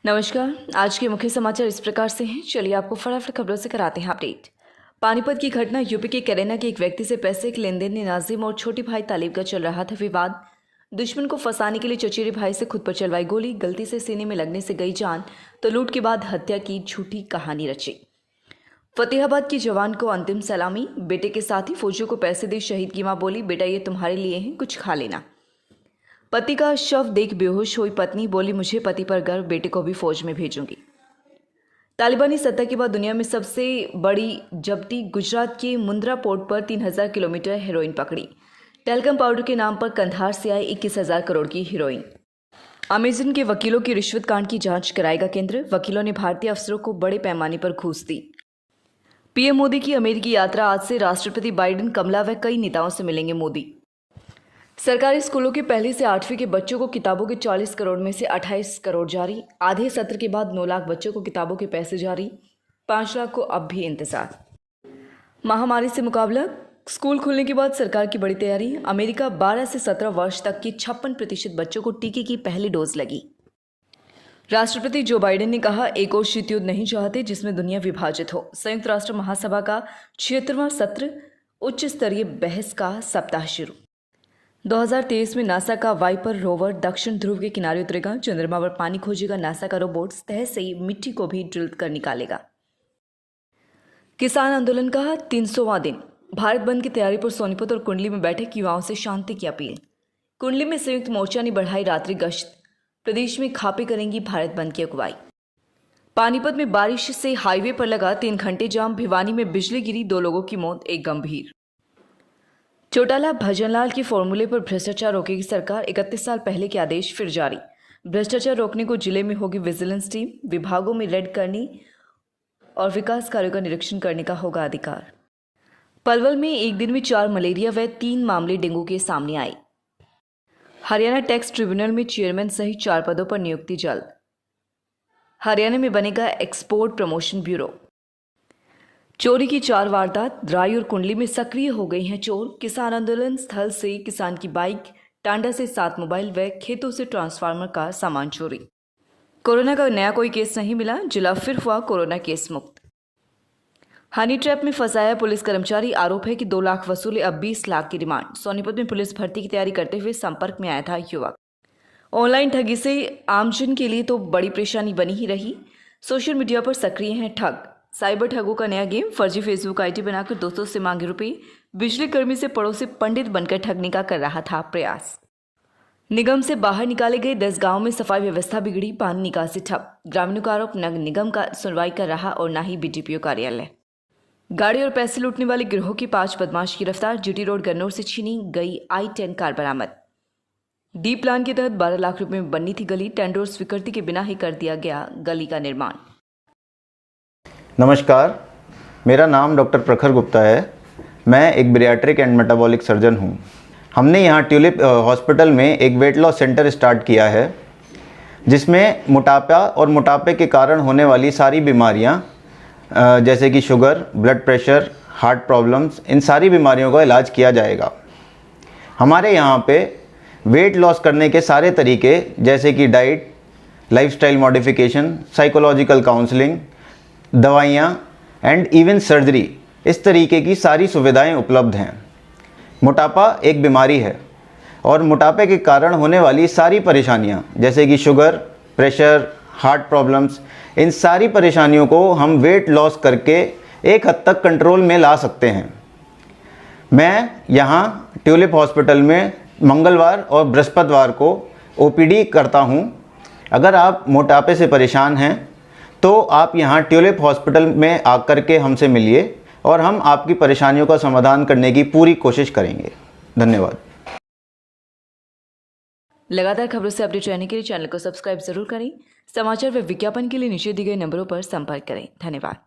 नमस्कार। आज के मुख्य समाचार इस प्रकार से हैं। चलिए आपको फटाफट खबरों से कराते हैं अपडेट। पानीपत की घटना। यूपी के कैरेना के एक व्यक्ति से पैसे के लेन देन ने नाजिम और छोटे भाई तालिब का चल रहा था विवाद। दुश्मन को फंसाने के लिए चचेरे भाई से खुद पर चलवाई गोली, गलती से सीने में लगने से गई जान, तो लूट के बाद हत्या की झूठी कहानी रची। फतेहाबाद की जवान को अंतिम सलामी। बेटे के साथ ही फौजियों को पैसे दे शहीद की मां बोली, बेटा ये तुम्हारे लिए है, कुछ खा लेना। पति का शव देख बेहोश हुई पत्नी, बोली मुझे पति पर गर्व, बेटे को भी फौज में भेजूंगी। तालिबानी सत्ता के बाद दुनिया में सबसे बड़ी जब्ती। गुजरात के मुंद्रा पोर्ट पर 3000 किलोमीटर हेरोइन पकड़ी। टेलकम पाउडर के नाम पर कंधार से आई 21,000 करोड़ की हेरोइन। अमेजन के वकीलों की रिश्वत कांड की जांच कराएगा केंद्र। वकीलों ने भारतीय अफसरों को बड़े पैमाने पर घूस दी। पीएम मोदी की अमेरिकी यात्रा। आज से राष्ट्रपति बाइडेन, कमला व कई नेताओं से मिलेंगे मोदी। सरकारी स्कूलों के पहली से 8वीं के बच्चों को किताबों के 40 करोड़ में से 28 करोड़ जारी। आधे सत्र के बाद 9 लाख बच्चों को किताबों के पैसे जारी। 5 लाख को अब भी इंतजार। महामारी से मुकाबला। स्कूल खुलने के बाद सरकार की बड़ी तैयारी। अमेरिका 12 से 17 वर्ष तक के 56% बच्चों को टीके की पहली डोज लगी। राष्ट्रपति जो बाइडेन ने कहा, एक और शीत युद्ध नहीं चाहते जिसमें दुनिया विभाजित हो। संयुक्त राष्ट्र महासभा का 76वां सत्र। उच्च स्तरीय बहस का सप्ताह शुरू। 2023 में नासा का वाइपर रोवर दक्षिण ध्रुव के किनारे उतरेगा। चंद्रमा पर पानी खोजेगा। नासा का रोबोट सतह से मिट्टी को भी ड्रिल कर निकालेगा। किसान आंदोलन का 300वां दिन। भारत बंद की तैयारी पर सोनीपत और कुंडली में बैठे युवाओं से शांति की अपील। कुंडली में संयुक्त मोर्चा ने बढ़ाई रात्रि गश्त। प्रदेश में खापे करेंगी भारत बंद की अगुवाई। पानीपत में बारिश से हाईवे पर लगा 3 घंटे जाम। भिवानी में बिजली गिरी, 2 लोगों की मौत, एक गंभीर। चौटाला भजनलाल के फॉर्मूले पर भ्रष्टाचार रोकेगी सरकार। 31 साल पहले के आदेश फिर जारी। भ्रष्टाचार रोकने को जिले में होगी विजिलेंस टीम। विभागों में रेड करने और विकास कार्यों का निरीक्षण करने का होगा अधिकार। पलवल में एक दिन में 4 मलेरिया व 3 मामले डेंगू के सामने आए। हरियाणा टैक्स ट्रिब्यूनल में चेयरमैन सहित 4 पदों पर नियुक्ति जल्द। हरियाणा में बनेगा एक्सपोर्ट प्रमोशन ब्यूरो। चोरी की 4 वारदात। राय और कुंडली में सक्रिय हो गई हैं चोर। किसान आंदोलन स्थल से किसान की बाइक, टांडा से 7 मोबाइल व खेतों से ट्रांसफार्मर का सामान चोरी। कोरोना का नया कोई केस नहीं मिला। जिला फिर हुआ कोरोना केस मुक्त। हनी ट्रैप में फंसाया पुलिस कर्मचारी। आरोप है कि 2 लाख वसूले, अब 20 लाख की डिमांड। सोनीपत में पुलिस भर्ती की तैयारी करते हुए संपर्क में आया था युवक। ऑनलाइन ठगी से आमजन के लिए तो बड़ी परेशानी बनी ही रही। सोशल मीडिया पर सक्रिय हैं ठग। साइबर ठगों का नया गेम। फर्जी फेसबुक आईडी बनाकर दोस्तों से मांगे रुपए। बिजली कर्मी से पड़ोसी पंडित बनकर ठगने का कर रहा था प्रयास। निगम से बाहर निकाले गए 10 गांवों में सफाई व्यवस्था बिगड़ी। पानी निकासी ठप। ग्रामीणों का आरोप, न निगम का सुनवाई कर रहा और न ही बीडीपीओ कार्यालय। गाड़ी और पैसे लूटने वाले गिरोह की 5 बदमाश गिरफ्तार। जीटी रोड गन्नौर से छीनी गई i10 कार बरामद। डी प्लान के तहत 12 लाख रुपए में बननी थी गली। टेंडर और स्वीकृति के बिना ही कर दिया गया गली का निर्माण। नमस्कार, मेरा नाम डॉक्टर प्रखर गुप्ता है। मैं एक बैरिएट्रिक एंड मेटाबॉलिक सर्जन हूँ। हमने यहाँ ट्यूलिप हॉस्पिटल में एक वेट लॉस सेंटर स्टार्ट किया है, जिसमें मोटापा और मोटापे के कारण होने वाली सारी बीमारियाँ जैसे कि sugar, blood pressure, heart problems, इन सारी बीमारियों का इलाज किया जाएगा। हमारे यहाँ पे वेट लॉस करने के सारे तरीके जैसे कि diet, lifestyle modification, psychological counselling, दवाइयाँ एंड इवन सर्जरी, इस तरीके की सारी सुविधाएं उपलब्ध हैं। मोटापा एक बीमारी है और मोटापे के कारण होने वाली सारी परेशानियां जैसे कि शुगर, प्रेशर, हार्ट प्रॉब्लम्स, इन सारी परेशानियों को हम वेट लॉस करके एक हद तक कंट्रोल में ला सकते हैं। मैं यहाँ ट्यूलिप हॉस्पिटल में मंगलवार और बृहस्पतिवार को ओपीडी करता हूँ। अगर आप मोटापे से परेशान हैं तो आप यहाँ ट्यूलिप हॉस्पिटल में आकर के हमसे मिलिए और हम आपकी परेशानियों का समाधान करने की पूरी कोशिश करेंगे। धन्यवाद। लगातार खबरों से अपडेट रहने के लिए चैनल को सब्सक्राइब जरूर करें। समाचार व विज्ञापन के लिए नीचे दिए गए नंबरों पर संपर्क करें। धन्यवाद।